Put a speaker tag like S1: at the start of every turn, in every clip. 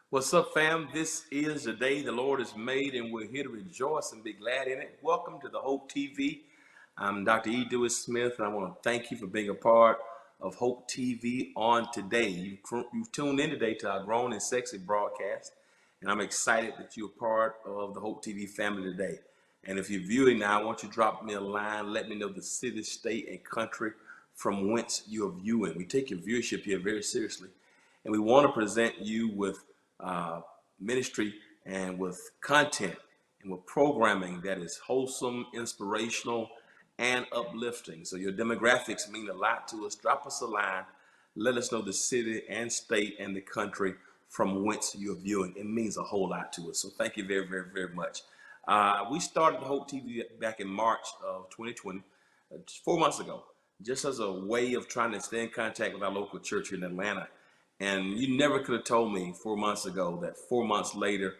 S1: What's up, fam? This is the day the Lord has made, and we're here to rejoice and be glad in it. Welcome to the Hope TV. I'm Dr. E. Dewey Smith, and I want to thank you for being a part of Hope TV on today. You've tuned in today to our Grown and Sexy broadcast, and I'm excited that you're part of the Hope TV family today. And if you're viewing now, I want you to drop me a line. Let me know the city, state, and country from whence you're viewing. We take your viewership here very seriously, and we want to present you with uh, ministry and with content and with programming that is wholesome, inspirational, and uplifting. So your demographics mean a lot to us. Drop us a line. Let us know the city and state and the country from whence you're viewing. It means a whole lot to us. So thank you very, very, very much. We started the Hope TV back in March of 2020, just 4 months ago, just as a way of trying to stay in contact with our local church here in Atlanta. And you never could have told me 4 months ago that 4 months later,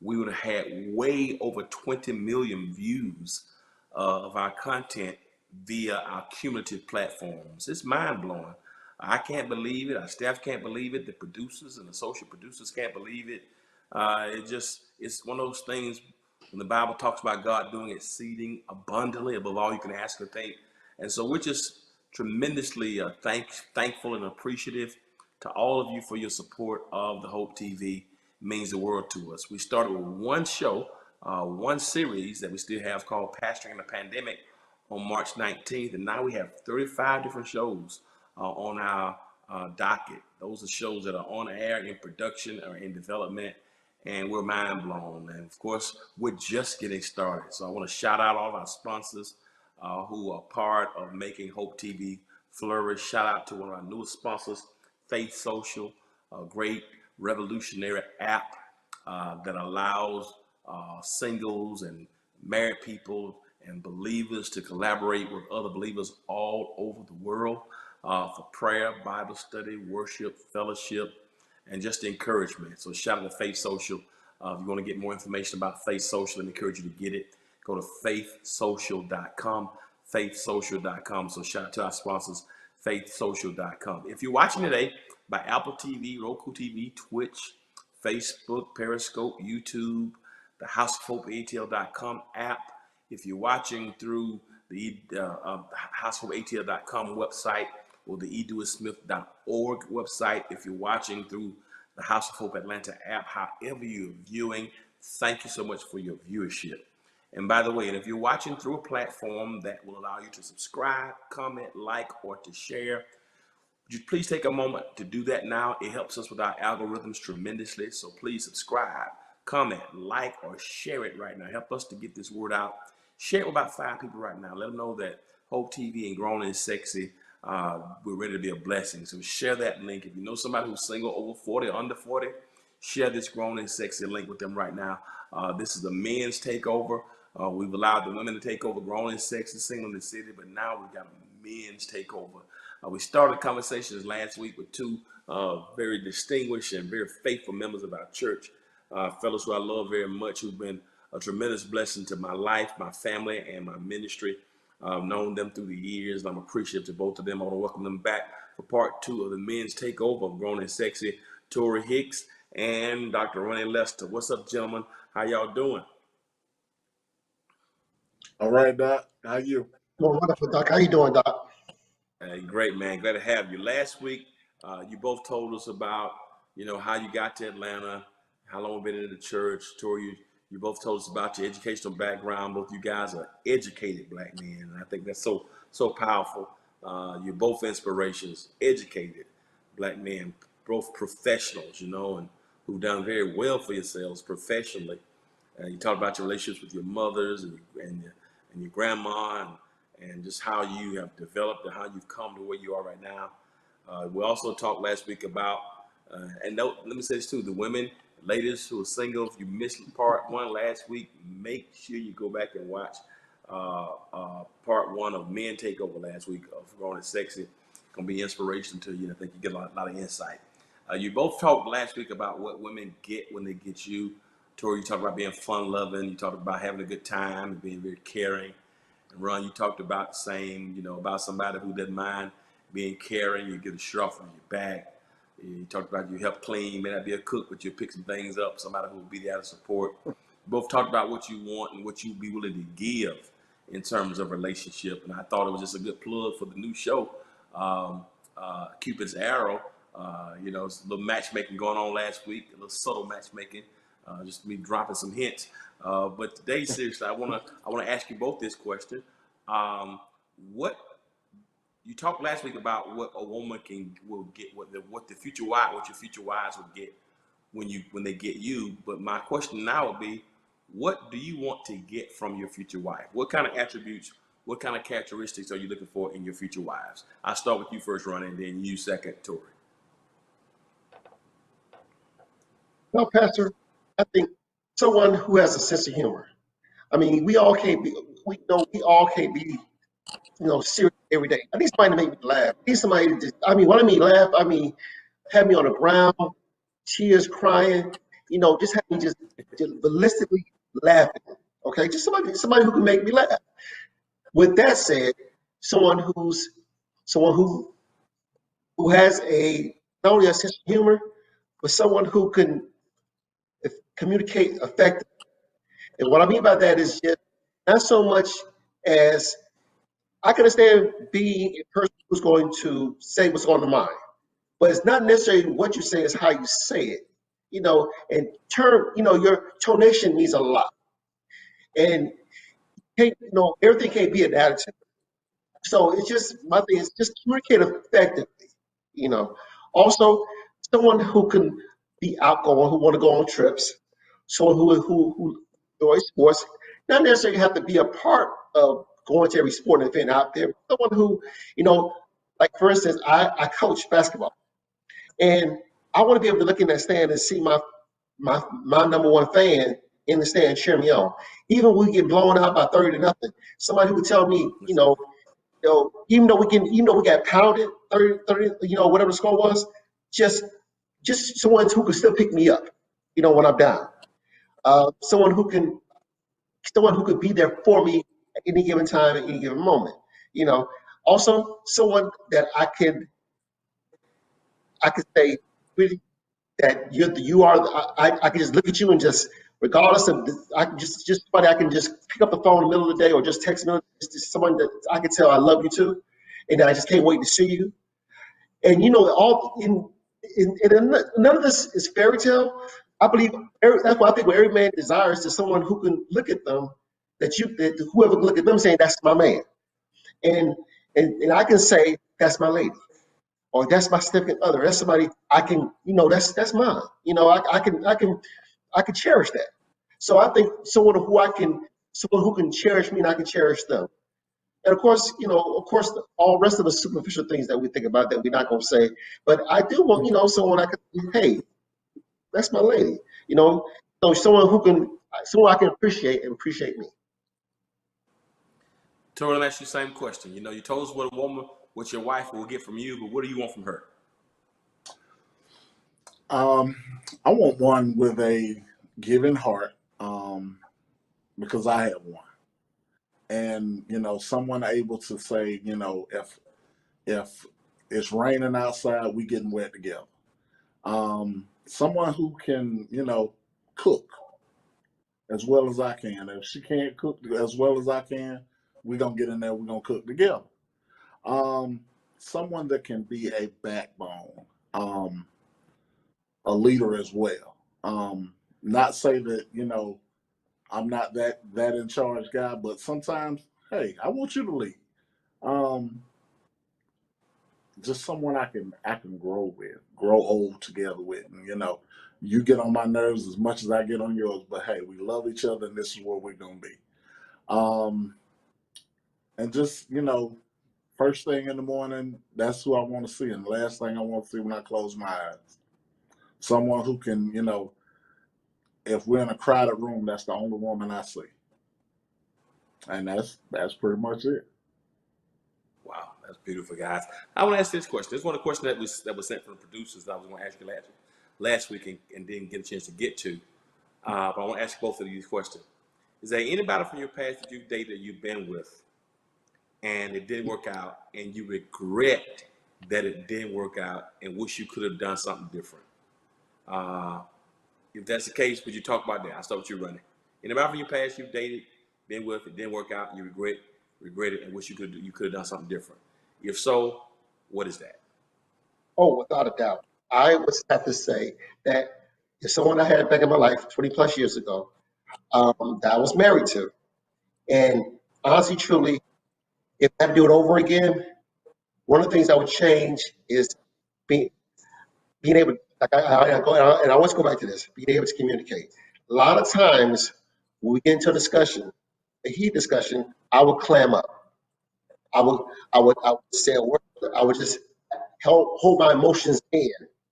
S1: we would have had way over 20 million views of our content via our cumulative platforms. It's mind blowing. I can't believe it. Our staff can't believe it. The producers and associate producers can't believe it. It's one of those things when the Bible talks about God doing exceeding abundantly above all you can ask or think. And so we're just tremendously thankful and appreciative to all of you for your support of the Hope TV. It means the world to us. We started with one show, one series that we still have called Pastoring in the Pandemic on March 19th. And now we have 35 different shows on our docket. Those are shows that are on air, in production, or in development. And we're mind blown. And of course, we're just getting started. So I want to shout out all of our sponsors who are part of making Hope TV flourish. Shout out to one of our newest sponsors, Faith Social, a great revolutionary app that allows singles and married people and believers to collaborate with other believers all over the world for prayer, Bible study, worship, fellowship, and just encouragement. So shout out to Faith Social. If you want to get more information about Faith Social, I encourage you to get it. Go to faithsocial.com, faithsocial.com. So shout out to our sponsors, faithsocial.com. If you're watching today by Apple TV, Roku TV, Twitch, Facebook, Periscope, YouTube, the houseofhopeatl.com app, if you're watching through the houseofhopeatl.com website or the edewissmith.org website, if you're watching through the House of Hope Atlanta app, however you're viewing, thank you so much for your viewership. And by the way, and if you're watching through a platform that will allow you to subscribe, comment, like, or to share, would you please take a moment to do that now? It helps us with our algorithms tremendously. So please subscribe, comment, like, or share it right now. Help us to get this word out. Share it with about 5 people right now. Let them know that Hope TV and Grown and Sexy, we're ready to be a blessing. So share that link. If you know somebody who's single, over 40, or under 40, share this Grown and Sexy link with them right now. This is the men's takeover. We've allowed the women to take over Grown and Sexy, single in the city, but now we've got a men's takeover. We started conversations last week with 2 very distinguished and very faithful members of our church, fellows who I love very much, who've been a tremendous blessing to my life, my family, and my ministry. I've known them through the years, and I'm appreciative to both of them. I want to welcome them back for part 2 of the men's takeover of Grown and Sexy, Tori Hicks and Dr. Ronnie Lester. What's up, gentlemen? How y'all doing?
S2: All right, Doc. How you?
S3: Doing wonderful, Doc. How you doing, Doc?
S1: Great, man. Glad to have you. Last week, you both told us about, how you got to Atlanta, how long you've been in the church. Tori, you both told us about your educational background. Both you guys are educated black men, and I think that's so powerful. You're both inspirations, educated black men, both professionals, and who've done very well for yourselves professionally. You talked about your relationships with your mothers and your grandma, and just how you have developed and how you've come to where you are right now. We also talked last week about, let me say this too, the women, ladies who are single, if you missed part 1 last week, make sure you go back and watch part 1 of Men Takeover last week of Grown and Sexy. It's going to be inspiration to you, and I think you get a lot of insight. You both talked last week about what women get when they get you. Tori, you talked about being fun-loving. You talked about having a good time and being very caring. And Ron, you talked about the same, about somebody who doesn't mind being caring. You get a shove on your back. You talked about you help clean, may not be a cook, but you pick some things up, somebody who will be there to support. Both talked about what you want and what you'd be willing to give in terms of relationship. And I thought it was just a good plug for the new show, Cupid's Arrow. It's a little matchmaking going on last week, a little subtle matchmaking, just me dropping some hints. But today, seriously, I wanna ask you both this question. What you talked last week about what a woman will get, what your future wives will get when they get you. But my question now would be, what do you want to get from your future wife? What kind of attributes, what kind of characteristics are you looking for in your future wives? I'll start with you first, Ronnie, and then you second, Tori.
S3: Well, Pastor, I think someone who has a sense of humor. I mean, we all can't be, we all can't be, serious every day. I need somebody to make me laugh. I need somebody to just, I mean, when I mean laugh, I mean, have me on the ground, tears crying, just have me just ballistically laughing. Okay, just somebody who can make me laugh. With that said, someone who has not only a sense of humor, but someone who can communicate effectively. And what I mean by that is just not so much as I can understand being a person who's going to say what's on the mind, but it's not necessarily what you say, it's how you say it. And your tonation means a lot. And everything can't be an attitude. So it's just my thing is just communicate effectively. You know, also someone who can be outgoing, who want to go on trips, someone who enjoys sports. Not necessarily have to be a part of going to every sporting event out there. But someone who, like for instance, I coach basketball, and I want to be able to look in that stand and see my number one fan in the stand cheer me on. Even when we get blown out by 30-0, somebody who would tell me, even though we got pounded 30, whatever the score was, just someone who can still pick me up, when I'm down. Someone who could be there for me at any given time, at any given moment. Also someone that I could say really that you are. I can just look at you and just regardless of I can just somebody I can just pick up the phone in the middle of the day or just text me. Just someone that I can tell I love you too, and I just can't wait to see you. And all none of this is fairy tale. I believe that's why I think what every man desires is someone who can look at them, that whoever can look at them saying that's my man, and I can say that's my lady, or that's my significant other. That's somebody I can, that's mine. I can cherish that. So I think someone who can cherish me and I can cherish them. And of course, all rest of the superficial things that we think about that we're not going to say. But I do want, someone I can, hey, that's my lady. So someone I can appreciate and appreciate me.
S1: Tori, I'll ask you the same question. You told us what your wife will get from you, but what do you want from her?
S2: I want one with a giving heart, because I have one, and someone able to say, if it's raining outside, we getting wet together. Someone who can, cook as well as I can. If she can't cook as well as I can, we're gonna get in there. We're gonna cook together. Someone that can be a backbone. A leader as well. Not say that I'm not that in charge guy, but sometimes, hey, I want you to lead. Um, just someone I can grow with, grow old together with, and you get on my nerves as much as I get on yours, but hey, we love each other, and this is where we're gonna be. Um, and just first thing in the morning, that's who I want to see, and the last thing I want to see when I close my eyes, someone who can if we're in a crowded room, that's the only woman I see, and that's pretty much it.
S1: Wow, that's beautiful, guys. I want to ask this question. This is one of the questions that was sent from the producers that I was going to ask you last week and didn't get a chance to get to. But I want to ask both of these questions. Is there anybody from your past that you've dated, you've been with, and it didn't work out, and you regret that it didn't work out and wish you could have done something different? If that's the case, would you talk about that? I'll start with you, Running. Anybody from your past you've dated, been with, it didn't work out, you regret it, and wish you could have done something different. If so, what is that?
S3: Oh, without a doubt. I would have to say that if someone I had back in my life 20 plus years ago, that I was married to, and honestly, truly, if I had to do it over again, one of the things I would change is being being able, like I go and I always go back to this, being able to communicate. A lot of times when we get into a discussion, a heat discussion, I would clam up. I would say a word. I would just hold my emotions in,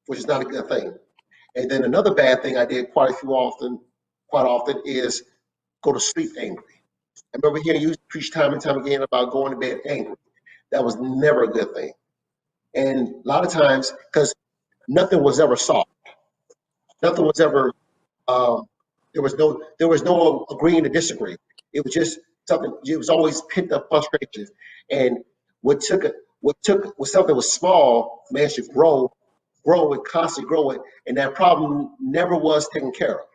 S3: which is not a good thing. And then another bad thing I did quite often is go to sleep angry. I remember hearing you preach time and time again about going to bed angry. That was never a good thing. And a lot of times, because nothing was ever solved, nothing was ever um, there was no agreeing to disagree. It was just something. It was always pent up frustration. And what took it, what something was small, managed to grow and constantly grow it, and that problem never was taken care of.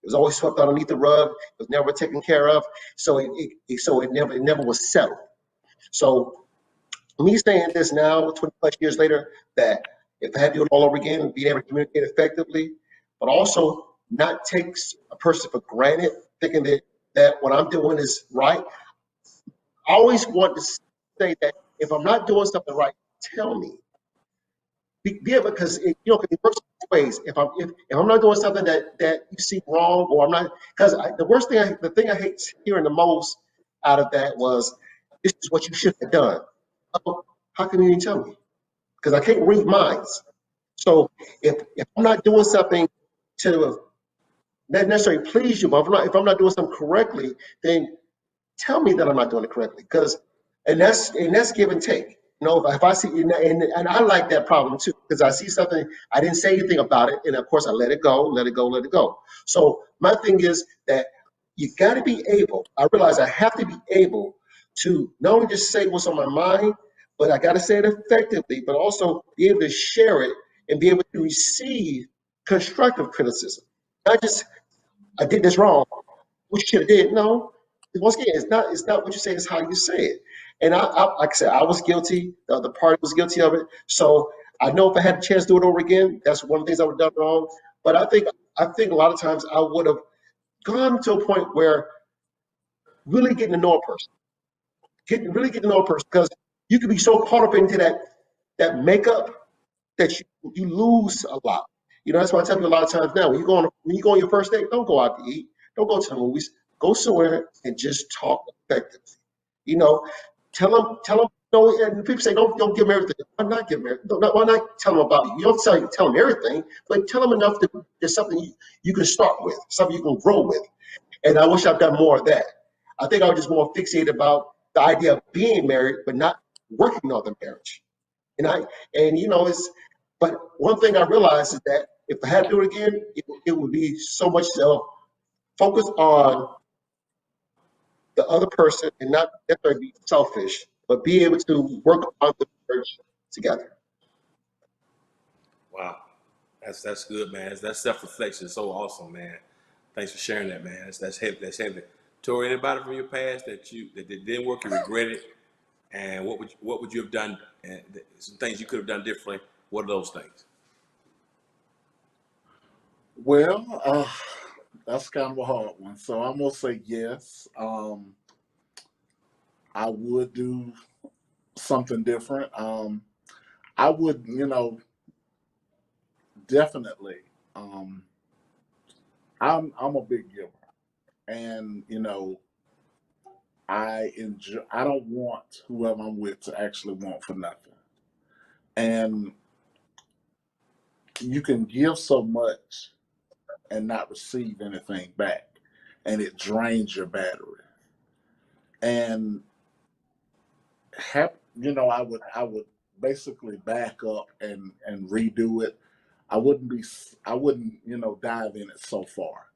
S3: It was always swept underneath the rug. It was never taken care of. So it never was settled. So me saying this now, 20 plus years later, that if I had to do it all over again, being able to communicate effectively, but also not take a person for granted, thinking that what I'm doing is right. I always want to say that if I'm not doing something right, tell me. Be able, because it works both ways. If I'm not doing something that you see wrong, or I'm not, because the thing I hate hearing the most out of that was, this is what you should have done. Oh, how can you even tell me? Because I can't read minds. So if I'm not doing something to not necessarily please you, but if I'm not doing something correctly, then tell me that I'm not doing it correctly. Because and that's give and take. If I see, and I like that problem too, because I see something, I didn't say anything about it, and of course I let it go, let it go, let it go. So my thing is that you got to be able. I realize I have to be able to not only just say what's on my mind, but I got to say it effectively, but also be able to share it and be able to receive constructive criticism. Not just, I did this wrong, what you should have did. No, once again, it's not what you say, it's how you say it. And like I said, I was guilty. The other party was guilty of it. So I know if I had a chance to do it over again, that's one of the things I would have done wrong. But I think a lot of times I would have gone to a point where really getting to know a person, really getting to know a person, because you can be so caught up into that makeup that you lose a lot. That's why I tell you a lot of times now, when you go on your first date, don't go out to eat, don't go to the movies, go somewhere and just talk effectively. You know, tell them. No, and people say don't give them everything. Why not give them everything? Why not tell them about you? You don't tell them everything, but tell them enough that there's something you can start with, something you can grow with. And I wish I've done more of that. I think I was just more fixated about the idea of being married, but not working on the marriage. And I and it's but one thing I realized is that if I had to do it again, it would be so much focus on the other person and not necessarily be selfish, but be able to work on the marriage together.
S1: Wow, that's good, man. That's self reflection. So awesome, man. Thanks for sharing that, man. That's heavy. That's heavy. Tori, anybody from your past that didn't work, you regret it, and what would you have done? And some things you could have done differently. What are those things?
S2: Well, that's kind of a hard one. So I'm gonna say yes. I would do something different. I would, definitely. Um, I'm a big giver, and I enjoy. I don't want whoever I'm with to actually want for nothing. And you can give so much and not receive anything back, and it drains your battery. And I would basically back up and redo it. I wouldn't dive in it so far.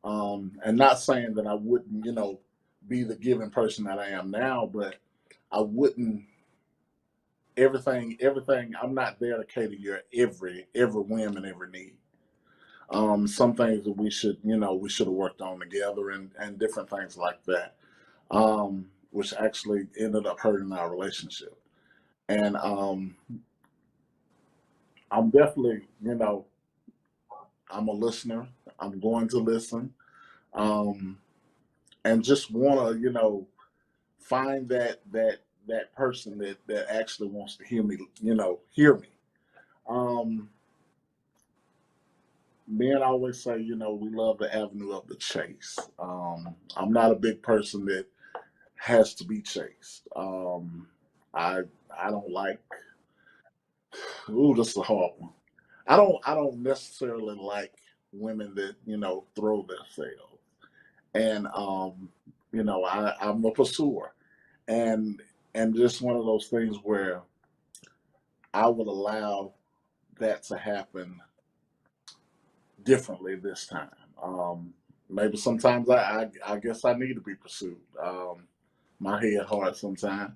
S2: And not saying that I wouldn't be the giving person that I am now, but I wouldn't everything. I'm not there to cater your every whim and every need. Some things that we should have worked on together, and different things like that, which actually ended up hurting our relationship. And I'm definitely, I'm a listener. I'm going to listen, um, and just want to, find that person that actually wants to hear me, hear me. Um, Men always say, we love the avenue of the chase. I'm not a big person that has to be chased. I I don't like. Ooh, this is a hard one. I don't necessarily like women that throw themselves, and I'm a pursuer, and just one of those things where I would allow that to happen differently this time. Maybe sometimes I guess I need to be pursued. My head hard sometimes.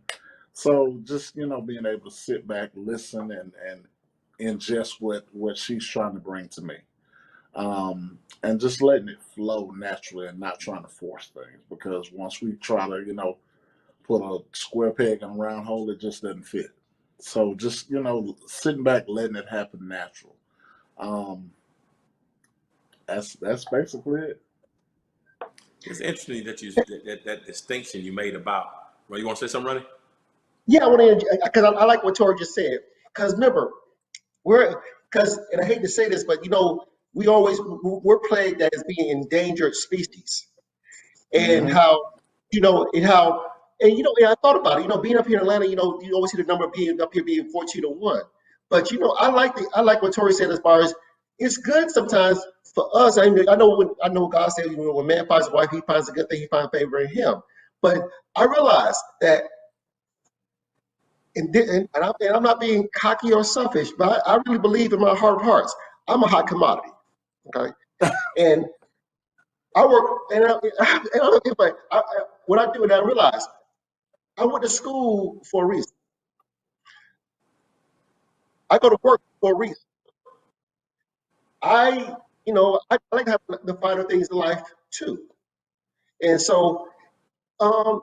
S2: So just being able to sit back, listen, and ingest what she's trying to bring to me, and just letting it flow naturally and not trying to force things. Because once we try to put a square peg in a round hole, it just doesn't fit. So just sitting back, letting it happen natural. Um, that's basically it.
S1: It's interesting that that distinction you made about. Well, you want to say something, Ronnie?
S3: Yeah, I want to, because I like what Tori just said. Because remember, and I hate to say this, but we're plagued as being endangered species, and
S2: Hmm.
S3: how, and how, and I thought about it. Being up here in Atlanta, you always see the number being up here being 14 to 1. But I like what Tori said as far as it's good sometimes for us. I know God said, when man finds a wife, he finds a good thing, he finds favor in him. But I realized that, and I'm not being cocky or selfish, but I really believe in my heart of hearts, I'm a hot commodity. Okay, and I work, but what I do, and I realize I went to school for a reason. I go to work for a reason. I like to have the finer things in life too, and so um,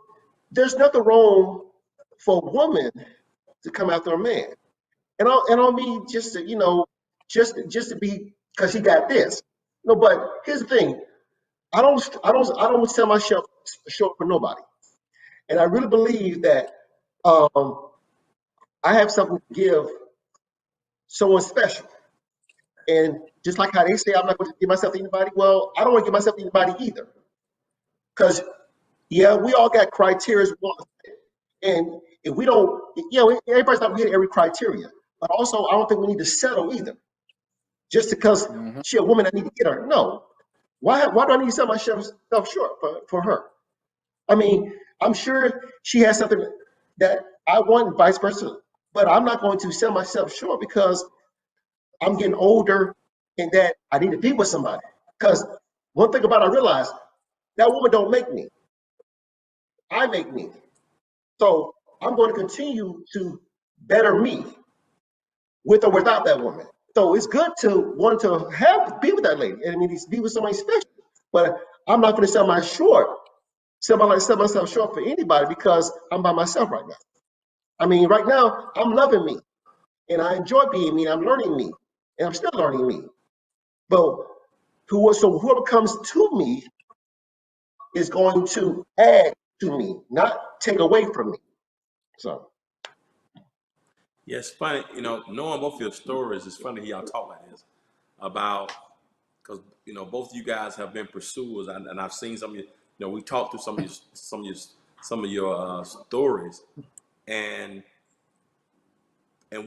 S3: there's nothing wrong for a woman to come after a man, and I don't mean just to just to be because he got this. No, but here's the thing: I don't sell myself short for nobody, and I really believe that um, I have something to give someone special. And just like how they say I'm not going to give myself to anybody, well, I don't want to give myself to anybody either. Because yeah, we all got criteria, and if we don't, everybody's not hitting every criteria. But also, I don't think we need to settle either. Just because
S2: Hmm.
S3: she a woman, I need to get her. No, why do I need to sell myself short for her? I mean, I'm sure she has something that I want, and vice versa. But I'm not going to sell myself short because I'm getting older and that I need to be with somebody. Because one thing about it, I realize that woman don't make me. I make me. So I'm going to continue to better me with or without that woman. So it's good to want to be with that lady. And I mean, be with somebody special. But I'm not going to sell myself short for anybody because I'm by myself right now. I mean, right now I'm loving me and I enjoy being me. And I'm learning me and I'm still learning me. But whoever comes to me is going to add to me, not take away from me. So
S1: Yeah, it's funny. Knowing both your stories, it's funny y'all talk like this about because both of you guys have been pursuers, and I've seen some of you. We talked through some of your stories, and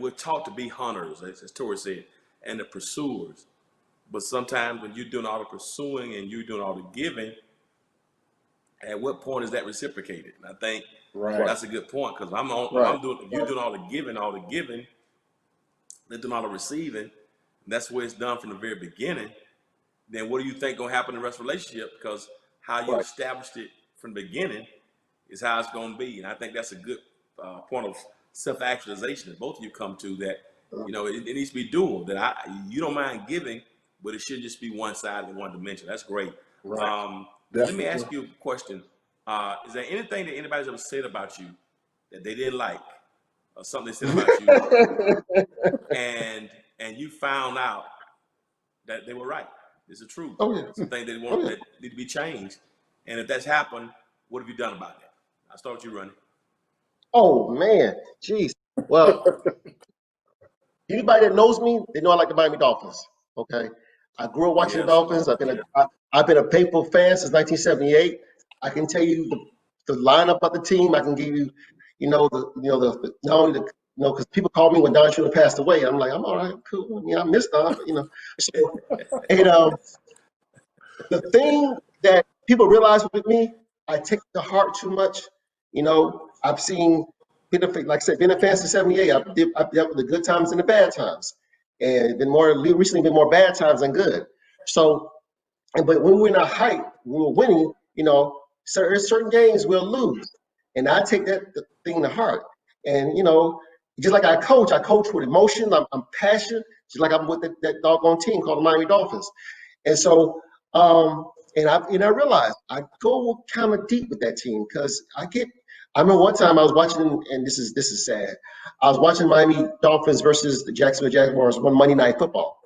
S1: we're taught to be hunters, as Tori said, and the pursuers. But sometimes when you're doing all the pursuing and you're doing all the giving, at what point is that reciprocated? And I think
S2: Right.
S1: that's a good point because if
S2: Right.
S1: I'm doing, if you're doing all the giving, they're doing all the receiving. And that's where it's done from the very beginning. Then what do you think gonna happen in the rest of the relationship? Because how you
S3: right,
S1: established it from the beginning is how it's gonna be. And I think that's a good point of self-actualization that both of you come to, that it needs to be dual. That you don't mind giving, but it should just be one side and one dimension. That's great.
S2: Right.
S1: Let me
S2: Definitely.
S1: ask you a question. Is there anything that anybody's ever said about you that they didn't like, or something they said about you, and you found out that they were right? It's the truth.
S3: Oh yeah.
S1: Some things
S3: Oh yeah.
S1: that need to be changed. And if that's happened, what have you done about that? I'll start with you, Ronnie.
S3: Oh man. Jeez. Well, anybody that knows me, they know I like the Miami Dolphins. Okay. I grew up watching the
S1: Yes,
S3: Dolphins.
S1: Lord.
S3: I've been a faithful fan since 1978. I can tell you the lineup of the team. I can give you, the not only the because people call me when Don Shula passed away. I'm like, I'm all right, cool. I missed Don, but So and the thing that people realize with me, I take to heart too much. I've seen, like I said, being a fan since '78. I've dealt with the good times and the bad times, and recently been more bad times than good. So, but when we're in a height, when we're winning, certain games we'll lose, and I take that thing to heart. And just like I coach with emotion. I'm passionate, just like I'm with that doggone team called the Miami Dolphins. And so, I realized I go kind of deep with that team because I remember one time I was watching, and this is sad. I was watching Miami Dolphins versus the Jacksonville Jaguars one Monday Night Football,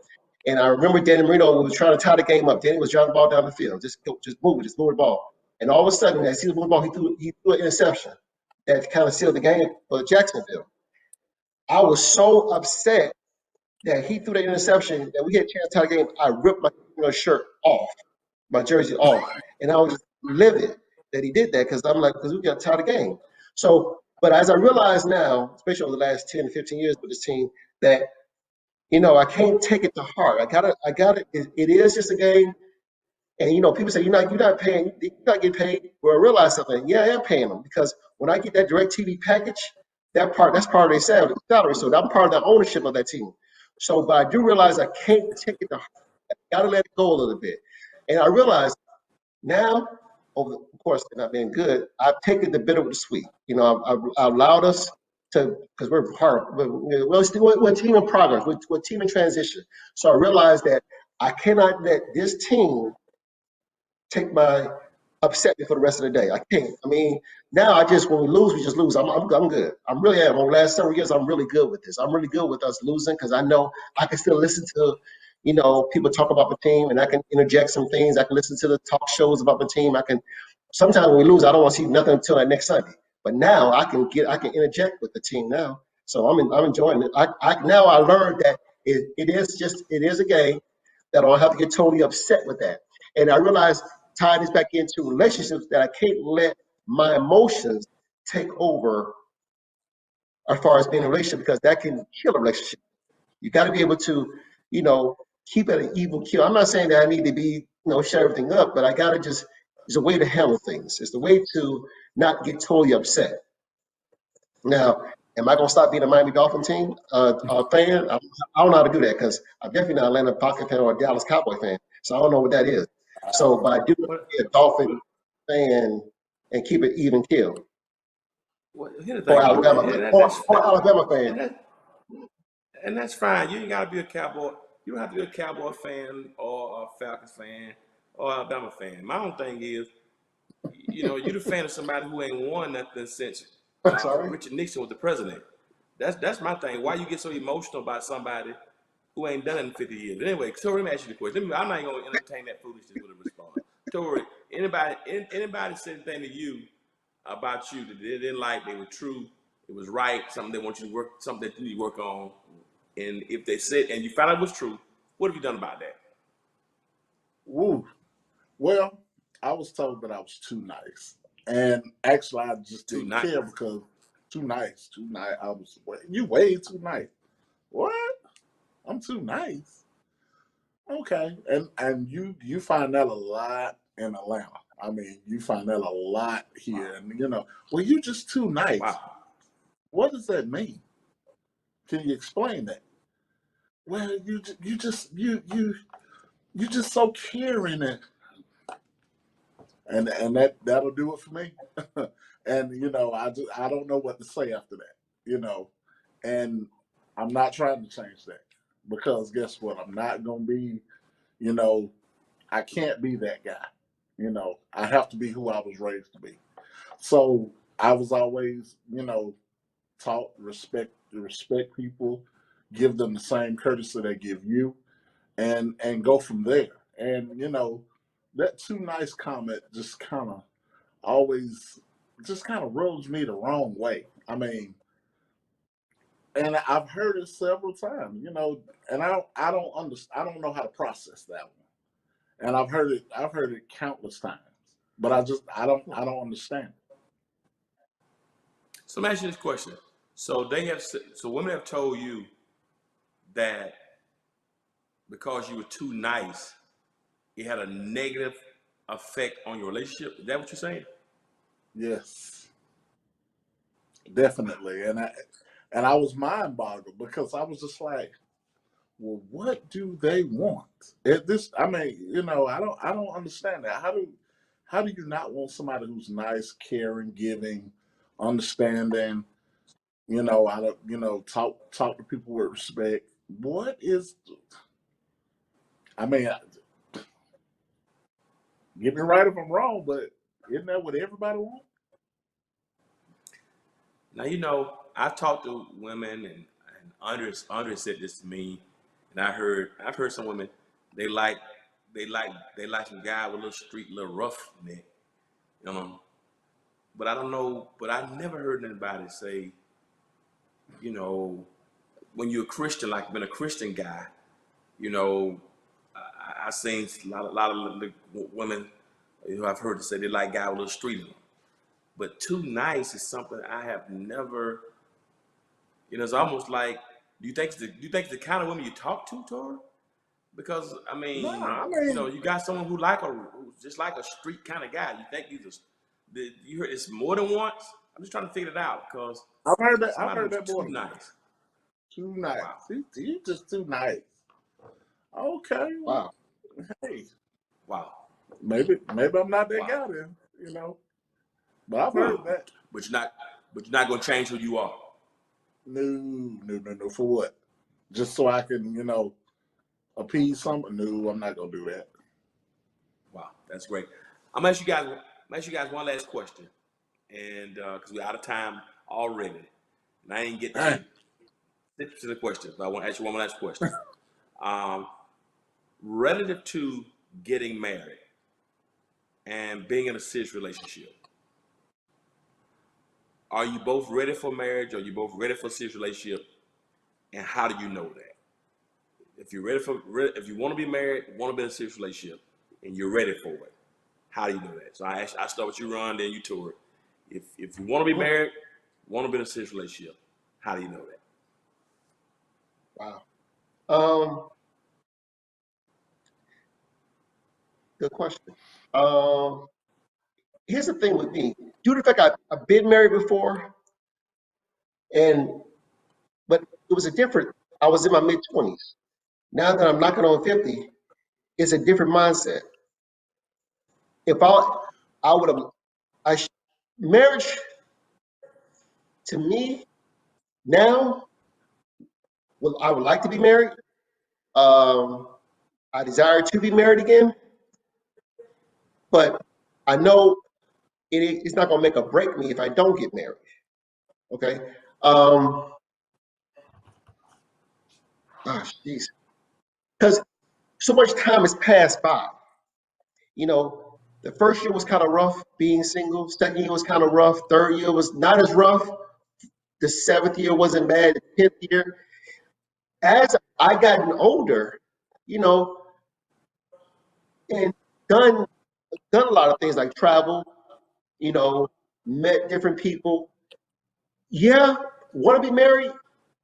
S3: and I remember Danny Marino was trying to tie the game up. Danny was driving the ball down the field, just move the ball. And all of a sudden, as he was moving the ball, he threw an interception that kind of sealed the game for Jacksonville. I was so upset that he threw that interception that we had a chance to tie the game. I ripped my shirt off, my jersey off, and I was just livid that he did that because we got to tie the game. So, but as I realize now, especially over the last 10 to 15 years with this team, that I can't take it to heart. I gotta. It is just a game, and people say you're not getting paid. Well, I realize something. Yeah, I am paying them because when I get that direct TV package, that's part of their salary. So I'm part of the ownership of that team. So, but I do realize I can't take it to heart. I gotta let it go a little bit. And I realize now, of course, they're not being good. I've taken the bitter with the sweet. I allowed us to, because we're a team in progress. We're a team in transition. So I realized that I cannot let this team take my upset me for the rest of the day. I can't. I mean, now when we lose, we just lose. I'm good. I'm really am. Over the last several years, I'm really good with this. I'm really good with us losing because I know I can still listen to, people talk about the team and I can interject some things. I can listen to the talk shows about the team. Sometimes when we lose, I don't want to see nothing until next Sunday. But now I can interject with the team now. So I'm enjoying it. Now I learned that it is a game that I don't have to get totally upset with that. And I realized tying this back into relationships that I can't let my emotions take over as far as being in a relationship because that can kill a relationship. You got to be able to, keep it an even kill. I'm not saying that I need to be, shut everything up, but I got to there's a way to handle things. It's the way to not get totally upset. Now, am I going to stop being a Miami Dolphin team fan? I don't know how to do that because I'm definitely not an Atlanta Falcons fan or a Dallas Cowboy fan. So I don't know what that is. So, but I do want
S1: What,
S3: to be a Dolphin fan and keep it even kill.
S1: here's the
S3: Or
S1: thing about that,
S3: Alabama, or Alabama fan.
S1: and that, and that's fine. You ain't got to be a Cowboy. You don't have to be a Cowboy fan or a Falcons fan or Alabama fan. My own thing is, you're the fan of somebody who ain't won nothing since
S3: I'm sorry.
S1: Richard Nixon was the president. That's my thing. Why you get so emotional about somebody who ain't done it in 50 years? But anyway, so let me ask you the question. I'm not going to entertain that foolishness with a response. Tori, anybody said anything to you about you that they didn't like, they were true, it was right, something they want you to work, something that you need to work on, and if they said and you found out it was true, what have you done about that?
S2: Woo. Well, I was told that I was too nice, and actually, I just
S1: Too
S2: didn't
S1: nice.
S2: care because too nice, too nice. You way too nice. What? I'm too nice. Okay, and you find that a lot in Atlanta. I mean, you find that a lot here, and well, you just too nice.
S1: Wow.
S2: What does that mean? Can you explain that? Well, you just so caring, and that'll do it for me. And I don't know what to say after that. you know, and I'm not trying to change that because guess what? I'm not gonna be, you know, I can't be that guy. You know, I have to be who I was raised to be. So I was always, taught respect people, give them the same courtesy they give you, and go from there. And that too nice comment just kind of always just kind of rubs me the wrong way. I mean, and I've heard it several times, and I don't understand. I don't know how to process that one. And I've heard it countless times, but I don't understand it.
S1: So let me ask you this question. So women have told you that because you were too nice, it had a negative effect on your relationship. Is that what you're saying?
S2: Yes, definitely. And I was mind boggled because I was just like, well, what do they want? I mean, I don't understand that. How do you not want somebody who's nice, caring, giving, understanding? I don't, talk to people with respect. What is? I mean, get me right if I'm wrong, but isn't that what everybody wants?
S1: Now I've talked to women and Andre said this to me, and I've heard some women they like they like some guy with a little street, little rough neck, you know. But I don't know. But I never heard anybody say, you know, when you're a Christian, like been a Christian guy, you know, I seen a lot of the women who I've heard to say they like guy with a little street in them. But too nice is something I have never. It's almost like, do you think it's the kind of women you talk to, Tori? Because I
S2: No,
S1: mean,
S2: I mean,
S1: you got someone who's just like a street kind of guy. You think you heard it's more than once? I'm just trying to figure it out because
S2: I've heard that. I've
S1: somebody
S2: heard
S1: who's
S2: that more
S1: too
S2: than once.
S1: nice.
S2: Too nice.
S1: Wow,
S2: He's just too nice. Okay, well,
S3: Wow.
S2: hey,
S1: wow,
S2: maybe I'm not that
S1: wow.
S2: guy then. But I've
S1: Hmm.
S2: heard that.
S1: But you're not gonna change who you are.
S2: No, no, no, no. For what? Just so I can, appease something? No, I'm not gonna do that.
S1: Wow, that's great. I'm gonna ask you guys one last question, and because we're out of time already, and I didn't get
S2: Dang.
S1: to the question, but I want to ask you one last question. Um, Relative to getting married and being in a serious relationship, are you both ready for marriage? Are you both ready for a serious relationship? And how do you know that? If you're if you want to be married, want to be in a serious relationship, and you're ready for it, how do you know that? So I start with you, Ron, then you, Tori. If you want to be
S2: Hmm.
S1: married, want to be in a serious relationship, how do you know that?
S3: Wow. Um, Good question. Um, Here's the thing with me. Due to the fact I've been married before, and but it was a different. I was in my mid 20s. Now that I'm knocking on 50, it's a different mindset. If I would have, I sh- marriage to me now. Well, I would like to be married. Um, I desire to be married again, but I know it's not gonna make or break me if I don't get married. Okay. Um, Gosh, jeez, because so much time has passed by. The first year was kind of rough being single. Second year was kind of rough. Third year was not as rough. The seventh year wasn't bad. The 10th year, as I gotten older, you know, and done done a lot of things like travel, you know, met different people. Yeah, want to be married,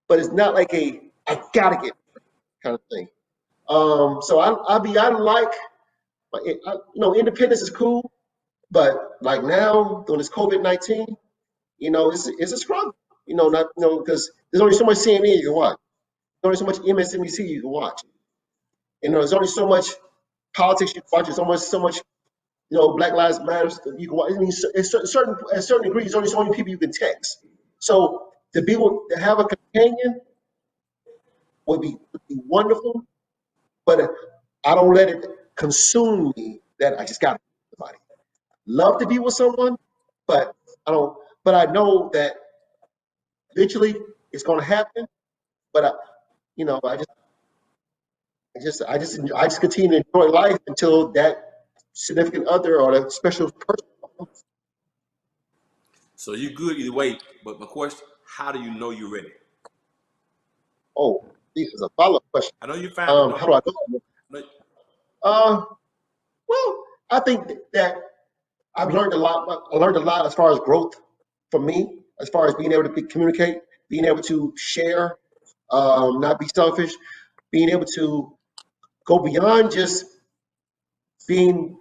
S3: but it's not like I gotta get kind of thing. So I like, independence is cool, but like now during this COVID-19, it's a struggle. Not because there's only so much CNN you can watch. There's only so much MSNBC you can watch. There's only so much politics you can watch. There's so much Black Lives Matter stuff you can watch. I mean, at certain degrees, there's only so many people you can text. So to have a companion would be wonderful, but I don't let it consume me that I just got somebody. Love to be with someone, but I don't. But I know that eventually it's going to happen. But you know, I just continue to enjoy life until that significant other or that special person.
S1: So you good either way, but my question, how do you know you're ready?
S3: Oh, this is a follow-up question.
S1: I know you're fine. No,
S3: How do I know?
S1: no,
S3: Uh, well, I think that I've learned a lot. I learned a lot as far as growth for me, as far as being able to communicate, being able to share, not be selfish, being able to go beyond just being,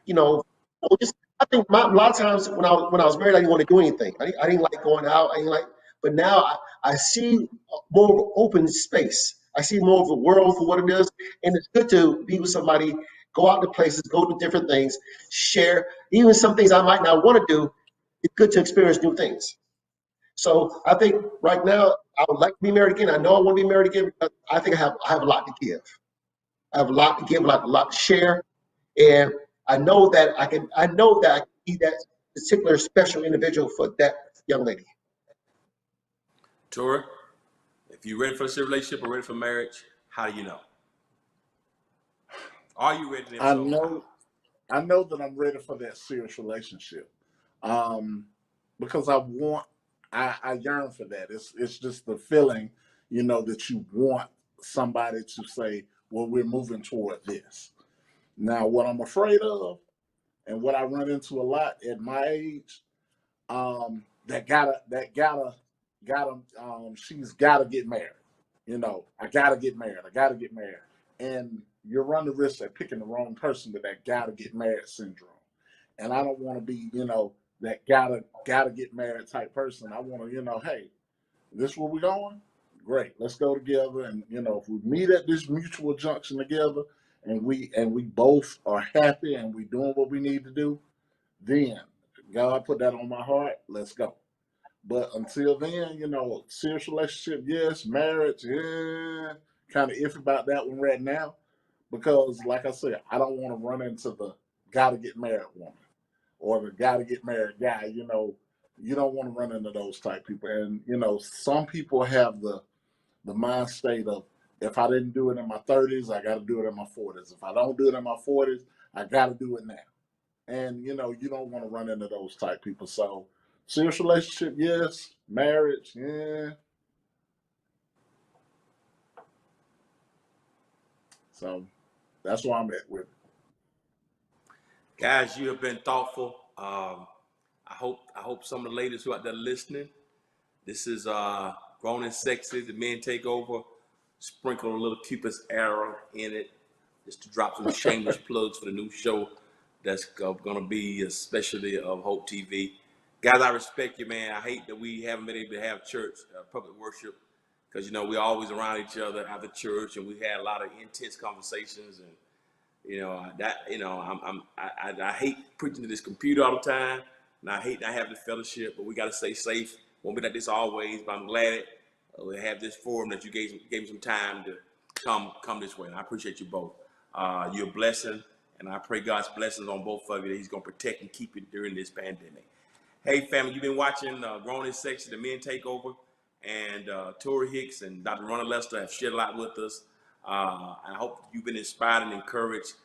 S3: just I think a lot of times when I was married, I didn't want to do anything. I didn't like going out. I didn't like, but now I see more of an open space. I see more of the world for what it is, and it's good to be with somebody, go out to places, go to different things, share. Even some things I might not want to do, it's good to experience new things. So I think right now I would like to be married again. I know I want to be married again because I think I have a lot to give. I have a lot to give, a lot to share, and I know that I can be that particular special individual for that young lady.
S1: Tora, if you're ready for a relationship or ready for marriage, how do you know? Are you ready? And if
S2: I
S1: so, how?
S2: know I know that I'm ready for that serious relationship. Um, because I yearn for that. It's just the feeling, that you want somebody to say, well, we're moving toward this. Now, what I'm afraid of and what I run into a lot at my age, she's gotta get married. I gotta get married. I gotta get married. And you run the risk of picking the wrong person with that gotta get married syndrome. And I don't want to be, that gotta get married type person. I want to, hey, this where we going? Great, let's go together. And if we meet at this mutual junction together, and we both are happy and we doing what we need to do, then God put that on my heart. Let's go. But until then, serious relationship, yes. Marriage, yeah. Kind of iffy about that one right now because, like I said, I don't want to run into the gotta get married woman or the gotta get married guy. You don't want to run into those type people. And some people have the mind state of if I didn't do it in my 30s, I got to do it in my 40s. If I don't do it in my 40s, I got to do it now. And you don't want to run into those type people. So serious relationship, yes. Marriage, yeah. So that's where I'm at with it.
S1: Guys, you have been thoughtful. I hope some of the ladies who are out there listening. This is Grown and Sexy, the Men Takeover. Sprinkle a little Cupid's arrow in it, just to drop some shameless plugs for the new show that's going to be a specialty of Hope TV. Guys, I respect you, man. I hate that we haven't been able to have church, public worship, because we're always around each other after church, and we had a lot of intense conversations, and I hate preaching to this computer all the time, and I hate not having the fellowship. But we got to stay safe. Won't be like this always. But I'm glad we have this forum that you gave me some time to come this way, and I appreciate you both. You're a blessing, and I pray God's blessings on both of you that He's gonna protect and keep you during this pandemic. Hey, family, you've been watching Grown and Sexy, the Men Takeover, and Tori Hicks and Dr. Ronald Lester have shared a lot with us. I hope you've been inspired and encouraged.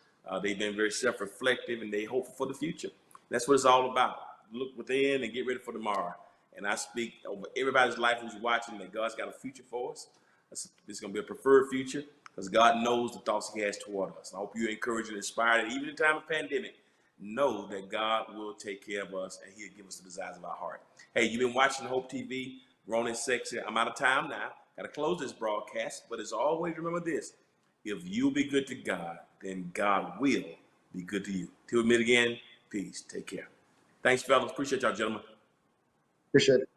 S1: They've been very self-reflective, and they hope for the future. That's what it's all about. Look within and get ready for tomorrow. And I speak over everybody's life who's watching that God's got a future for us. It's going to be a preferred future because God knows the thoughts He has toward us. I hope you're encouraged and inspired, and even in time of pandemic, know that God will take care of us and He'll give us the desires of our heart. Hey, you've been watching Hope TV, Grown and Sexy. I'm out of time now. Got to close this broadcast, but as always, remember this. If you be good to God, then God will be good to you. Till we meet again, peace. Take care. Thanks, fellas. Appreciate y'all, gentlemen.
S3: Appreciate it.